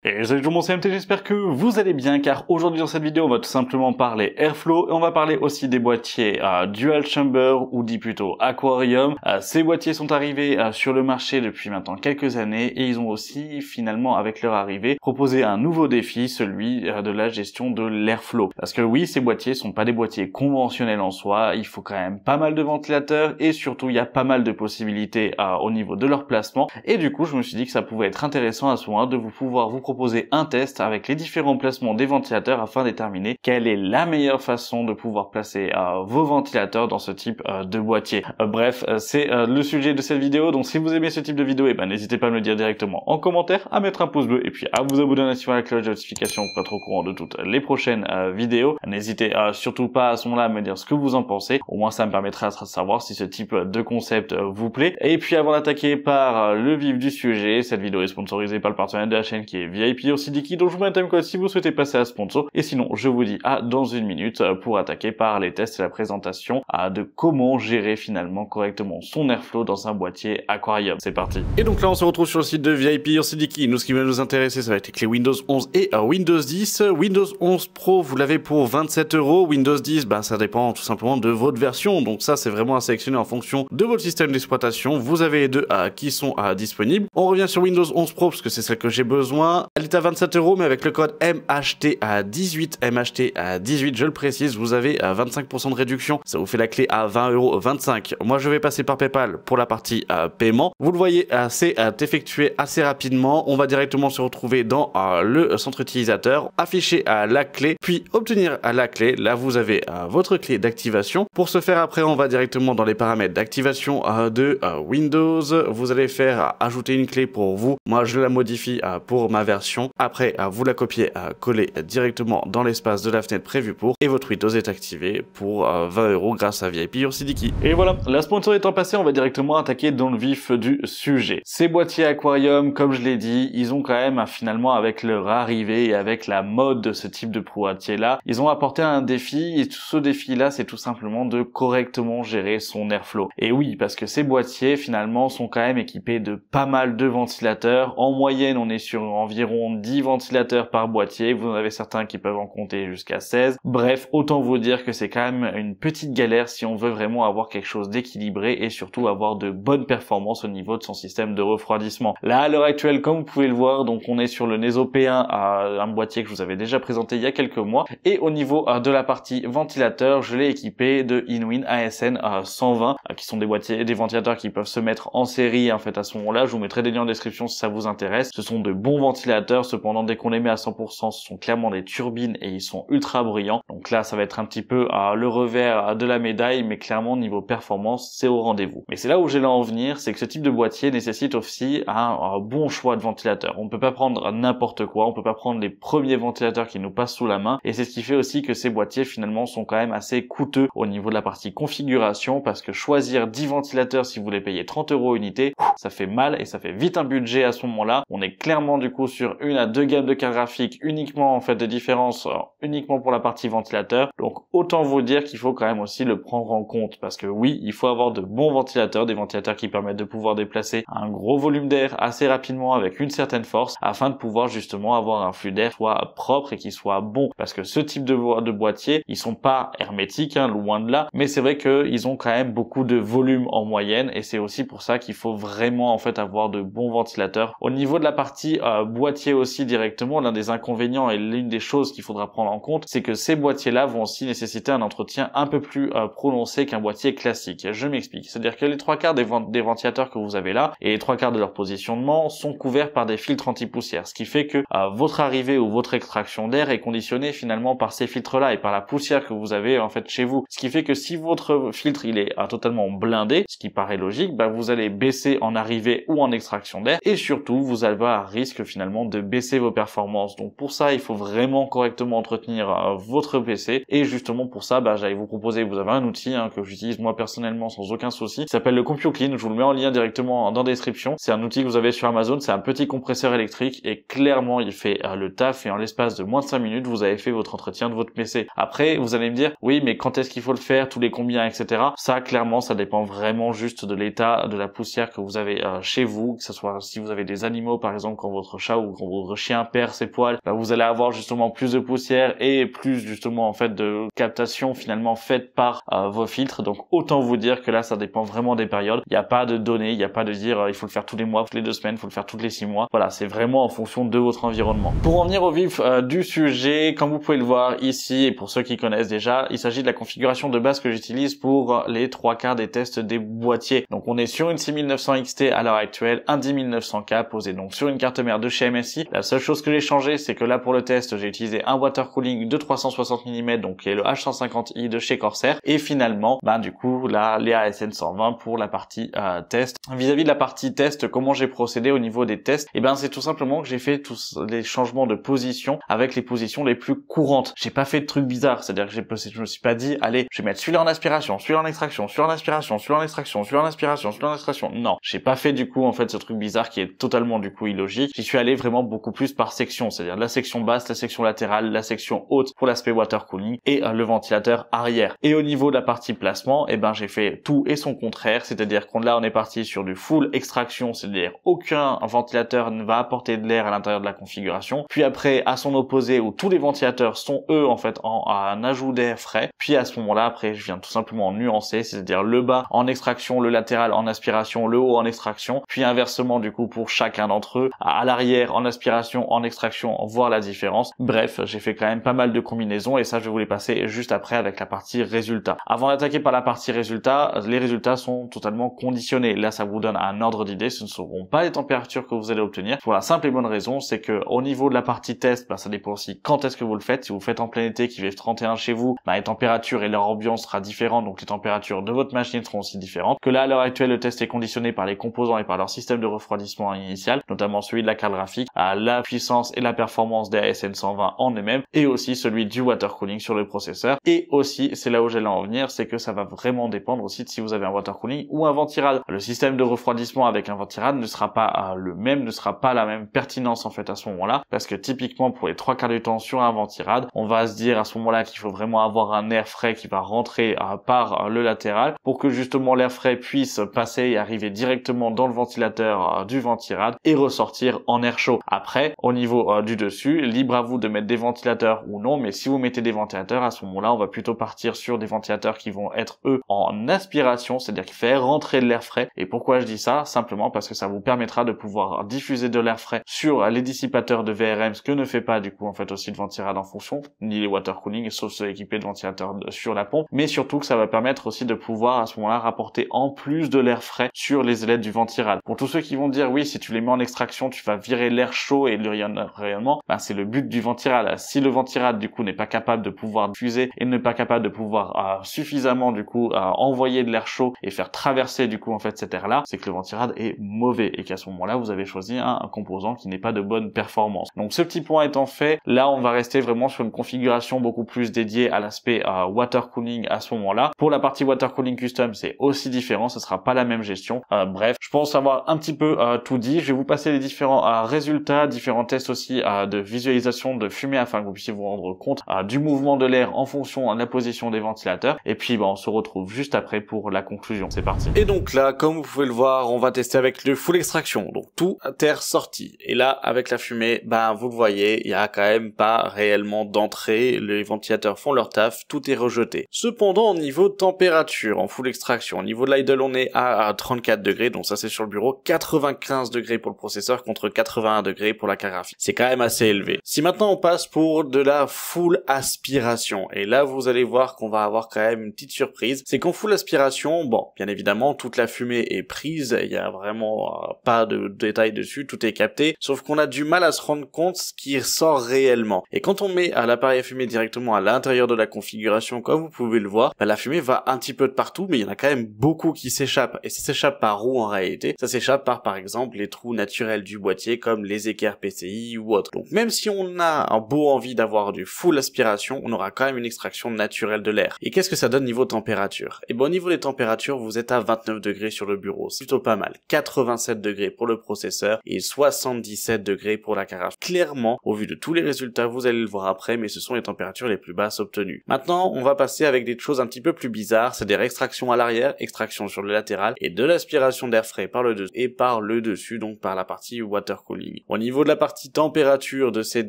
Et salut tout le monde, c'est MT, j'espère que vous allez bien, car aujourd'hui dans cette vidéo on va tout simplement parler Airflow et on va parler aussi des boîtiers Dual Chamber ou dit plutôt Aquarium. Ces boîtiers sont arrivés sur le marché depuis maintenant quelques années et ils ont aussi finalement avec leur arrivée proposé un nouveau défi, celui de la gestion de l'Airflow. Parce que oui, ces boîtiers sont pas des boîtiers conventionnels en soi, il faut quand même pas mal de ventilateurs et surtout il y a pas mal de possibilités au niveau de leur placement, et du coup je me suis dit que ça pouvait être intéressant à ce moment de pouvoir vous proposer un test avec les différents placements des ventilateurs afin de déterminer quelle est la meilleure façon de pouvoir placer vos ventilateurs dans ce type de boîtier. Bref, c'est le sujet de cette vidéo, donc si vous aimez ce type de vidéo, n'hésitez pas à me le dire directement en commentaire, à mettre un pouce bleu et puis à vous abonner en activant la cloche de notification pour être au courant de toutes les prochaines vidéos. N'hésitez surtout pas à ce moment-là à me dire ce que vous en pensez, au moins ça me permettra de savoir si ce type de concept vous plaît. Et puis avant d'attaquer par le vif du sujet, cette vidéo est sponsorisée par le partenaire de la chaîne qui est VIP aussi Diki, donc je vous mets un time code si vous souhaitez passer à sponsor. Et sinon, je vous dis à dans une minute pour attaquer par les tests et la présentation de comment gérer finalement correctement son Airflow dans un boîtier Aquarium. C'est parti. Et donc là, on se retrouve sur le site de VIP aussi Diki. Nous, ce qui va nous intéresser, ça va être les clés Windows 11 et Windows 10. Windows 11 Pro, vous l'avez pour 27 €. Windows 10, ça dépend tout simplement de votre version. Donc ça, c'est vraiment à sélectionner en fonction de votre système d'exploitation. Vous avez les deux qui sont disponibles. On revient sur Windows 11 Pro parce que c'est celle que j'ai besoin. Elle est à 27 €, mais avec le code MHT18, MHT18, je le précise, vous avez 25% de réduction. Ça vous fait la clé à 20,25 €. Moi, je vais passer par PayPal pour la partie paiement. Vous le voyez, c'est effectué assez rapidement. On va directement se retrouver dans le centre utilisateur, afficher la clé, puis obtenir la clé. Là, vous avez votre clé d'activation. Pour ce faire, après, on va directement dans les paramètres d'activation de Windows. Vous allez faire ajouter une clé pour vous. Moi, je la modifie pour ma version. Après, vous la copiez, coller directement dans l'espace de la fenêtre prévue pour, et votre Windows est activé pour 20 € grâce à VIP Ursidiki. Et voilà, la sponsor étant passée, on va directement attaquer dans le vif du sujet. Ces boîtiers Aquarium, comme je l'ai dit, ils ont quand même finalement avec leur arrivée et avec la mode de ce type de boîtier-là, ils ont apporté un défi, et tout ce défi-là, c'est tout simplement de correctement gérer son Airflow. Et oui, parce que ces boîtiers finalement sont quand même équipés de pas mal de ventilateurs. En moyenne, on est sur environ 10 ventilateurs par boîtier. Vous en avez certains qui peuvent en compter jusqu'à 16. Bref, autant vous dire que c'est quand même une petite galère si on veut vraiment avoir quelque chose d'équilibré et surtout avoir de bonnes performances au niveau de son système de refroidissement. Là, à l'heure actuelle, comme vous pouvez le voir, donc on est sur le Neso P1, un boîtier que je vous avais déjà présenté il y a quelques mois. Et au niveau de la partie ventilateur, je l'ai équipé de Inwin ASN 120, qui sont des boîtiers, des ventilateurs qui peuvent se mettre en série en fait à ce moment-là. Je vous mettrai des liens en description si ça vous intéresse. Ce sont de bons ventilateurs, cependant dès qu'on les met à 100%, ce sont clairement des turbines et ils sont ultra bruyants. Donc là, ça va être un petit peu le revers de la médaille, mais clairement niveau performance, c'est au rendez-vous. Mais c'est là où j'allais en venir, c'est que ce type de boîtier nécessite aussi un bon choix de ventilateur. On ne peut pas prendre n'importe quoi, on peut pas prendre les premiers ventilateurs qui nous passent sous la main, et c'est ce qui fait aussi que ces boîtiers finalement sont quand même assez coûteux au niveau de la partie configuration, parce que choisir 10 ventilateurs si vous les payez 30 € unité, ça fait mal et ça fait vite un budget à ce moment-là. On est clairement du coup sur 1 à 2 gammes de cartes graphiques uniquement en fait de différence, uniquement pour la partie ventilateur. Donc autant vous dire qu'il faut quand même aussi le prendre en compte, parce que oui, il faut avoir de bons ventilateurs, des ventilateurs qui permettent de pouvoir déplacer un gros volume d'air assez rapidement avec une certaine force, afin de pouvoir justement avoir un flux d'air soit propre et qui soit bon, parce que ce type de boîtier, ils sont pas hermétiques, loin de là, mais c'est vrai qu'ils ont quand même beaucoup de volume en moyenne, et c'est aussi pour ça qu'il faut vraiment en fait avoir de bons ventilateurs. Au niveau de la partie boîtier aussi directement, l'un des inconvénients et l'une des choses qu'il faudra prendre en compte, c'est que ces boîtiers-là vont aussi nécessiter un entretien un peu plus prononcé qu'un boîtier classique. Je m'explique, c'est-à-dire que les 3/4 des ventilateurs que vous avez là et les 3/4 de leur positionnement sont couverts par des filtres anti-poussière, ce qui fait que votre arrivée ou votre extraction d'air est conditionnée finalement par ces filtres-là et par la poussière que vous avez en fait chez vous. Ce qui fait que si votre filtre il est totalement blindé, ce qui paraît logique, vous allez baisser en arrivée ou en extraction d'air, et surtout vous allez avoir un risque finalement de baisser vos performances. Donc pour ça, il faut vraiment correctement entretenir votre PC, et justement pour ça, j'allais vous proposer, vous avez un outil que j'utilise moi personnellement sans aucun souci, qui s'appelle le CompuClean. Je vous le mets en lien directement dans la description. C'est un outil que vous avez sur Amazon, c'est un petit compresseur électrique et clairement il fait le taf, et en l'espace de moins de 5 minutes vous avez fait votre entretien de votre PC. Après vous allez me dire oui, mais quand est-ce qu'il faut le faire, tous les combien, etc. Ça clairement ça dépend vraiment juste de l'état de la poussière que vous avez chez vous, que ce soit si vous avez des animaux par exemple, quand votre chat ou quand votre chien perd ses poils, bah, vous allez avoir justement plus de poussière et plus justement en fait de captation finalement faite par vos filtres. Donc autant vous dire que là ça dépend vraiment des périodes. Il n'y a pas de données, il n'y a pas de dire il faut le faire tous les mois, toutes les 2 semaines, il faut le faire toutes les 6 mois. Voilà, c'est vraiment en fonction de votre environnement. Pour en venir au vif du sujet, comme vous pouvez le voir ici, et pour ceux qui connaissent déjà, il s'agit de la configuration de base que j'utilise pour les 3/4 des tests des boîtiers. Donc on est sur une 6900 XT à l'heure actuelle, un 10900K posé donc sur une carte mère de chez MSI. La seule chose que j'ai changé, c'est que là pour le test, j'ai utilisé un water cooling de 360 mm, donc qui est le H150i de chez Corsair. Et finalement, du coup là les ASN 120 pour la partie test. Vis-à-vis de la partie test, comment j'ai procédé au niveau des tests? C'est tout simplement que j'ai fait tous les changements de position avec les positions les plus courantes. J'ai pas fait de trucs bizarres, c'est-à-dire que je me suis pas dit allez, je vais mettre celui-là en aspiration, celui-là en extraction, celui-là en aspiration, celui-là en extraction, celui-là en aspiration, celui-là en extraction. Non, j'ai pas fait du coup en fait ce truc bizarre qui est totalement du coup illogique. J'y suis allé vraiment beaucoup plus par section, c'est-à-dire la section basse, la section latérale, la section haute pour l'aspect water cooling et le ventilateur arrière. Et au niveau de la partie placement, j'ai fait tout et son contraire, c'est-à-dire qu'on là on est parti sur du full extraction, c'est-à-dire aucun ventilateur ne va apporter de l'air à l'intérieur de la configuration. Puis après à son opposé où tous les ventilateurs sont eux en fait en ajout d'air frais. Puis à ce moment-là après je viens tout simplement nuancer, c'est-à-dire le bas en extraction, le latéral en aspiration, le haut en extraction. Puis inversement du coup pour chacun d'entre eux, à l'arrière en aspiration, en extraction, voir la différence. Bref, j'ai fait quand même pas mal de combinaisons et ça je vais vous les passer juste après avec la partie résultat. Avant d'attaquer par la partie résultat, les résultats sont totalement conditionnés. Là ça vous donne un ordre d'idée, ce ne seront pas les températures que vous allez obtenir. Pour la simple et bonne raison, c'est que au niveau de la partie test, ça dépend aussi quand est-ce que vous le faites. Si vous le faites en plein été, qu'il fait 31 chez vous, les températures et leur ambiance sera différente, donc les températures de votre machine seront aussi différentes. Que là à l'heure actuelle, le test est conditionné par les composants et par leur système de refroidissement initial, notamment celui de la carte graphique, à la puissance et la performance des ASN 120 en eux-mêmes, et aussi celui du water cooling sur le processeur. Et aussi, c'est là où j'allais en venir, c'est que ça va vraiment dépendre aussi de si vous avez un water cooling ou un ventirad. Le système de refroidissement avec un ventirad ne sera pas le même, ne sera pas la même pertinence en fait à ce moment-là, parce que typiquement pour les 3/4 du temps sur un ventirad, on va se dire à ce moment-là qu'il faut vraiment avoir un air frais qui va rentrer par le latéral pour que justement l'air frais puisse passer et arriver directement dans le ventilateur du ventirad et ressortir en air chaud. Après, au niveau du dessus, libre à vous de mettre des ventilateurs ou non, mais si vous mettez des ventilateurs, à ce moment-là, on va plutôt partir sur des ventilateurs qui vont être eux en aspiration, c'est-à-dire qui fait rentrer de l'air frais. Et pourquoi je dis ça? Simplement parce que ça vous permettra de pouvoir diffuser de l'air frais sur les dissipateurs de VRM, ce que ne fait pas du coup en fait aussi le ventirad en fonction, ni les water cooling, sauf ceux équipés de ventilateurs sur la pompe, mais surtout que ça va permettre aussi de pouvoir à ce moment-là rapporter en plus de l'air frais sur les ailettes du ventirad. Pour tous ceux qui vont dire oui, si tu les mets en extraction, tu vas virer l'air chaud et le rayonnement, c'est le but du ventirad. Si le ventirad du coup n'est pas capable de pouvoir diffuser et n'est pas capable de pouvoir suffisamment du coup envoyer de l'air chaud et faire traverser du coup en fait cet air là, c'est que le ventirad est mauvais et qu'à ce moment-là vous avez choisi un composant qui n'est pas de bonne performance. Donc ce petit point étant fait, là on va rester vraiment sur une configuration beaucoup plus dédiée à l'aspect water cooling à ce moment-là. Pour la partie water cooling custom, c'est aussi différent, ce sera pas la même gestion. Bref, je pense avoir un petit peu tout dit. Je vais vous passer les différents résultats, différents tests aussi de visualisation de fumée afin que vous puissiez vous rendre compte du mouvement de l'air en fonction de la position des ventilateurs. Et puis on se retrouve juste après pour la conclusion. C'est parti. Et donc là, comme vous pouvez le voir, on va tester avec le full extraction. Donc tout terre sortie. Et là, avec la fumée, vous le voyez, il y a quand même pas réellement d'entrée. Les ventilateurs font leur taf, tout est rejeté. Cependant, au niveau de température, en full extraction, au niveau de l'idle, on est à 34 degrés. Donc ça, c'est sur le bureau. 95 degrés pour le processeur contre 81 degrés pour la carte graphique. C'est quand même assez élevé. Si maintenant on passe pour de la full aspiration, et là vous allez voir qu'on va avoir quand même une petite surprise, c'est qu'en full aspiration, bien évidemment toute la fumée est prise, il y a vraiment pas de détails dessus, tout est capté, sauf qu'on a du mal à se rendre compte ce qui sort réellement. Et quand on met l'appareil à fumée directement à l'intérieur de la configuration, comme vous pouvez le voir, la fumée va un petit peu de partout, mais il y en a quand même beaucoup qui s'échappent. Et ça s'échappe par où en réalité? Ça s'échappe par exemple les trous naturels du boîtier comme les équerres PCI ou autres. Donc même si on a un beau envie d'avoir du full aspiration, on aura quand même une extraction naturelle de l'air. Et qu'est-ce que ça donne niveau température? Et au niveau des températures, vous êtes à 29 degrés sur le bureau, c'est plutôt pas mal. 87 degrés pour le processeur et 77 degrés pour la carafe. Clairement, au vu de tous les résultats, vous allez le voir après, mais ce sont les températures les plus basses obtenues. Maintenant, on va passer avec des choses un petit peu plus bizarres, c'est-à-dire extraction extraction à l'arrière, extraction sur le latéral et de l'aspiration d'air frais par le dessus et par le dessus, donc par la partie water cooling. Au niveau de la partie température de cette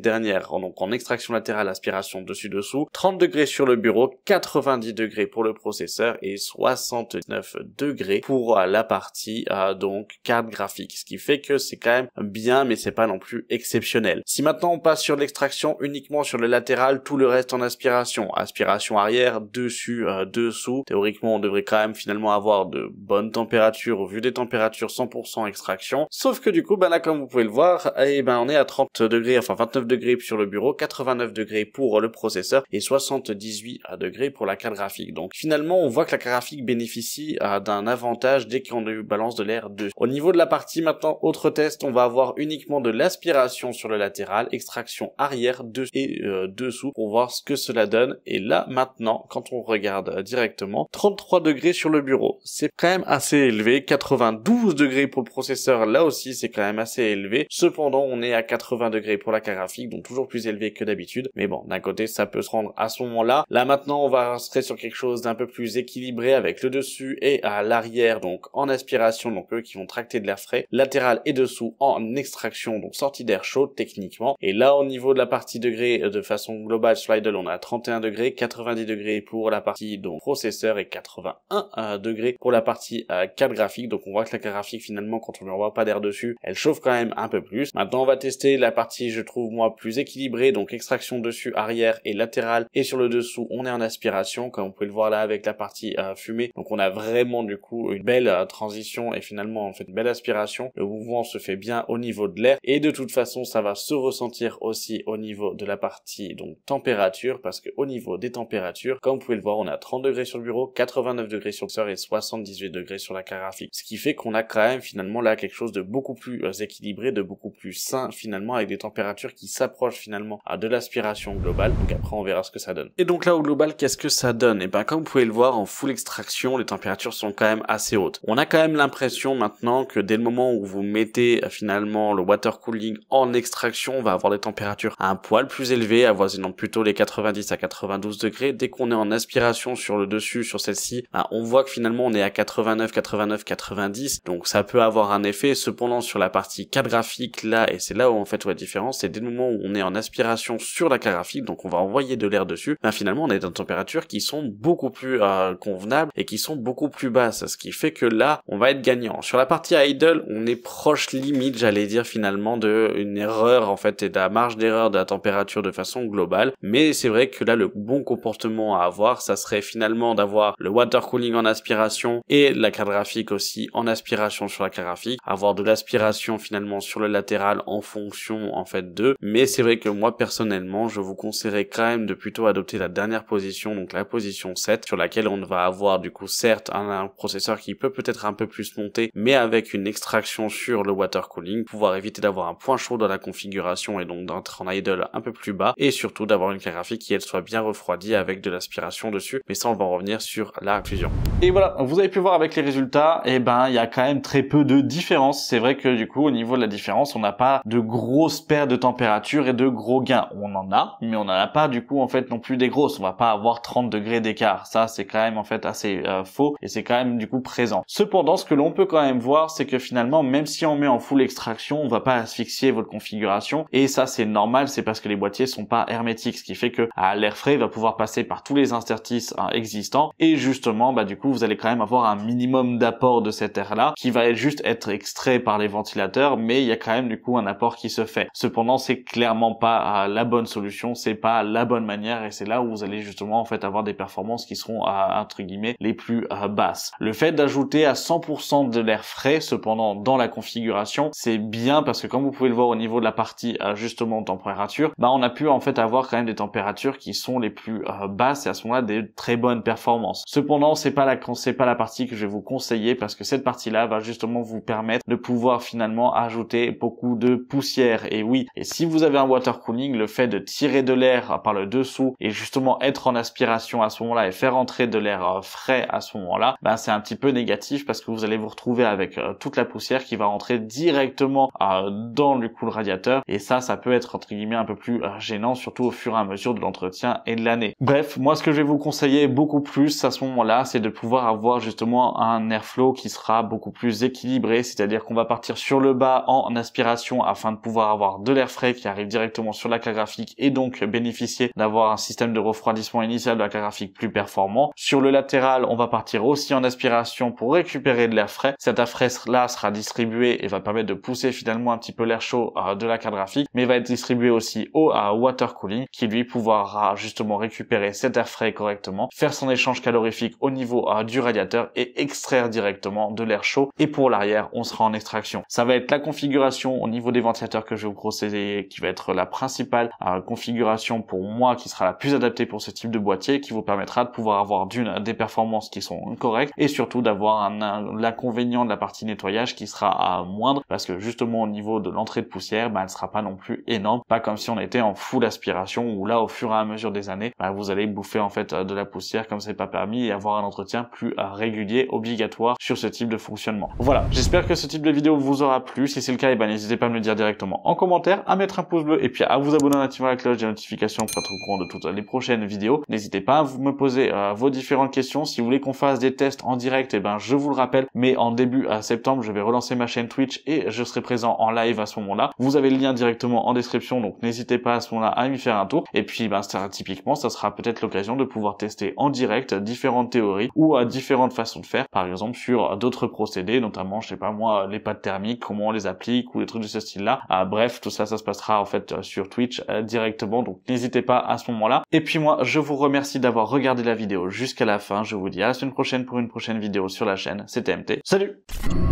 dernière, donc en extraction latérale, aspiration dessus-dessous, 30 degrés sur le bureau, 90 degrés pour le processeur et 69 degrés pour la partie donc carte graphique, ce qui fait que c'est quand même bien, mais c'est pas non plus exceptionnel. Si maintenant on passe sur l'extraction uniquement sur le latéral, tout le reste en aspiration, aspiration arrière, dessus, dessous, théoriquement on devrait quand même finalement avoir de bonnes températures au vu des températures 100% extraction, sauf que du coup là comme vous pouvez le voir, on est à 30 degrés, enfin 29 degrés sur le bureau, 89 degrés pour le processeur et 78 degrés pour la carte graphique. Donc finalement on voit que la carte graphique bénéficie d'un avantage dès qu'on balance de l'air dessus. Au niveau de la partie maintenant autre test, on va avoir uniquement de l'aspiration sur le latéral, extraction arrière et dessous pour voir ce que cela donne. Et là maintenant quand on regarde directement, 33 degrés sur le bureau, c'est quand même assez élevé, 92 degrés pour le processeur, là aussi c'est quand même assez élevé. Cependant on est à 80 degrés pour la carte graphique, donc toujours plus élevé que d'habitude, mais bon d'un côté ça peut se rendre à ce moment-là. Là maintenant on va rester sur quelque chose d'un peu plus équilibré avec le dessus et à l'arrière donc en aspiration, donc eux qui vont tracter de l'air frais, latéral et dessous en extraction, donc sortie d'air chaud techniquement. Et là au niveau de la partie degrés de façon globale sur l'idle, on a 31 degrés, 90 degrés pour la partie donc processeur et 81 degrés pour la partie carte graphique. Donc on voit que la carte graphique finalement quand on ne envoie pas d'air dessus, elle chauffe quand même un peu plus. Maintenant on va tester la partie je trouve moi plus équilibrée, donc extraction dessus, arrière et latéral, et sur le dessous on est en aspiration comme vous pouvez le voir là avec la partie fumée. Donc on a vraiment du coup une belle transition et finalement on fait une belle aspiration. Le mouvement se fait bien au niveau de l'air et de toute façon ça va se ressentir aussi au niveau de la partie donc température, parce que au niveau des températures comme vous pouvez le voir on est à 30 degrés sur le bureau, 89 degrés sur le sort et 78 degrés sur la carte graphique, ce qui fait qu'on a quand même finalement là quelque chose de beaucoup plus équilibré, de beaucoup plus sain finalement, avec des températures qui s'approchent finalement de l'aspiration globale. Donc après on verra ce que ça donne. Et donc là au global qu'est-ce que ça donne? Et comme vous pouvez le voir en full extraction les températures sont quand même assez hautes. On a quand même l'impression maintenant que dès le moment où vous mettez finalement le water cooling en extraction, on va avoir des températures un poil plus élevées, avoisinant plutôt les 90 à 92 degrés. Dès qu'on est en aspiration sur le dessus, sur celle-ci, on voit que finalement on est à 89, 90, donc ça peut avoir un effet. Cependant sur la partie carte graphique là, et c'est là où en fait la différence, c'est dès le moment où on est en aspiration sur la carte graphique, donc on va envoyer de l'air dessus, finalement on est dans des températures qui sont beaucoup plus convenables et qui sont beaucoup plus basses, ce qui fait que là on va être gagnant. Sur la partie idle, on est proche limite, j'allais dire finalement, de une erreur en fait et de la marge d'erreur de la température de façon globale, mais c'est vrai que là le bon comportement à avoir, ça serait finalement d'avoir le water cooling en aspiration et la carte graphique aussi en aspiration sur la carte graphique, avoir de l'aspiration finalement sur le latéral en fonction en fait d'eux. Mais c'est vrai que moi personnellement je vous conseillerais quand même de plutôt adopter la dernière position, donc la position 7, sur laquelle on va avoir du coup certes un processeur qui peut peut-être un peu plus monter, mais avec une extraction sur le water cooling, pouvoir éviter d'avoir un point chaud dans la configuration et donc d'entrer en idle un peu plus bas, et surtout d'avoir une carte graphique qui elle soit bien refroidie avec de l'aspiration dessus. Mais ça on va en revenir sur la fusion. Et voilà, vous avez pu voir avec les résultats, il y a quand même très peu de différence. C'est vrai que du coup au niveau de la différence, on n'a pas de grosses pertes de température et de gros gains. On en a, mais on n'en a pas du coup en fait non plus des grosses. On va pas avoir 30 degrés d'écart. Ça c'est quand même en fait assez faux, et c'est quand même du coup présent. Cependant, ce que l'on peut quand même voir, c'est que finalement même si on met en full extraction, on va pas asphyxier votre configuration, et ça c'est normal, c'est parce que les boîtiers sont pas hermétiques, ce qui fait que l'air frais va pouvoir passer par tous les interstices existants, et justement du coup vous allez quand même avoir un minimum d'apport de cet air là qui va juste être extrait par les ventilateurs, mais il y a quand même du coup un apport qui se fait. Cependant c'est clairement pas la bonne solution, c'est pas la bonne manière, et c'est là où vous allez justement en fait avoir des performances qui seront entre guillemets les plus basses. Le fait d'ajouter à 100% de l'air frais cependant dans la configuration, c'est bien, parce que comme vous pouvez le voir au niveau de la partie justement température, on a pu en fait avoir quand même des températures qui sont les plus basses, et à ce moment-là des très bonnes performances. Cependant c'est pas la partie que je vais vous conseiller, parce que cette partie-là va justement vous permettre de pouvoir finalement ajouter beaucoup de poussière. Et oui, et si vous avez un water cooling, le fait de tirer de l'air par le dessous et justement être en aspiration à ce moment-là et faire entrer de l'air frais à ce moment-là, c'est un petit peu négatif, parce que vous allez vous retrouver avec toute la poussière qui va rentrer directement dans le radiateur, et ça peut être entre guillemets un peu plus gênant, surtout au fur et à mesure de l'entretien et de l'année. Bref, moi ce que je vais vous conseiller beaucoup plus à ce moment-là, là, c'est de pouvoir avoir justement un airflow qui sera beaucoup plus équilibré, c'est-à-dire qu'on va partir sur le bas en aspiration afin de pouvoir avoir de l'air frais qui arrive directement sur la carte graphique et donc bénéficier d'avoir un système de refroidissement initial de la carte graphique plus performant. Sur le latéral, on va partir aussi en aspiration pour récupérer de l'air frais. Cet air frais là sera distribué et va permettre de pousser finalement un petit peu l'air chaud de la carte graphique, mais va être distribué aussi au water cooling qui lui pourra justement récupérer cet air frais correctement, faire son échange calorifique au niveau du radiateur et extraire directement de l'air chaud. Et pour l'arrière, on sera en extraction. Ça va être la configuration au niveau des ventilateurs que je vais vous conseiller, qui va être la principale configuration pour moi, qui sera la plus adaptée pour ce type de boîtier, qui vous permettra de pouvoir avoir des performances qui sont correctes et surtout d'avoir l'inconvénient de la partie nettoyage qui sera moindre, parce que justement au niveau de l'entrée de poussière, elle sera pas non plus énorme, pas comme si on était en full aspiration où là au fur et à mesure des années, vous allez bouffer en fait de la poussière comme c'est pas permis et avoir un entretien plus régulier, obligatoire sur ce type de fonctionnement. Voilà, j'espère que ce type de vidéo vous aura plu. Si c'est le cas, n'hésitez pas à me le dire directement en commentaire, à mettre un pouce bleu et puis à vous abonner en activant la cloche des notifications pour être au courant de toutes les prochaines vidéos. N'hésitez pas à me poser vos différentes questions. Si vous voulez qu'on fasse des tests en direct, je vous le rappelle, mais en début septembre, je vais relancer ma chaîne Twitch et je serai présent en live à ce moment-là. Vous avez le lien directement en description, donc n'hésitez pas à ce moment-là à y faire un tour. Et puis, typiquement, ça sera peut-être l'occasion de pouvoir tester en direct différentes théories ou différentes façons de faire, par exemple sur d'autres procédés, notamment, je sais pas moi, les pâtes thermiques, comment on les applique ou des trucs de ce style-là. Bref, tout ça, ça se passera en fait sur Twitch directement, donc n'hésitez pas à ce moment-là. Et puis moi, je vous remercie d'avoir regardé la vidéo jusqu'à la fin. Je vous dis à la semaine prochaine pour une prochaine vidéo sur la chaîne. C'était MT. Salut!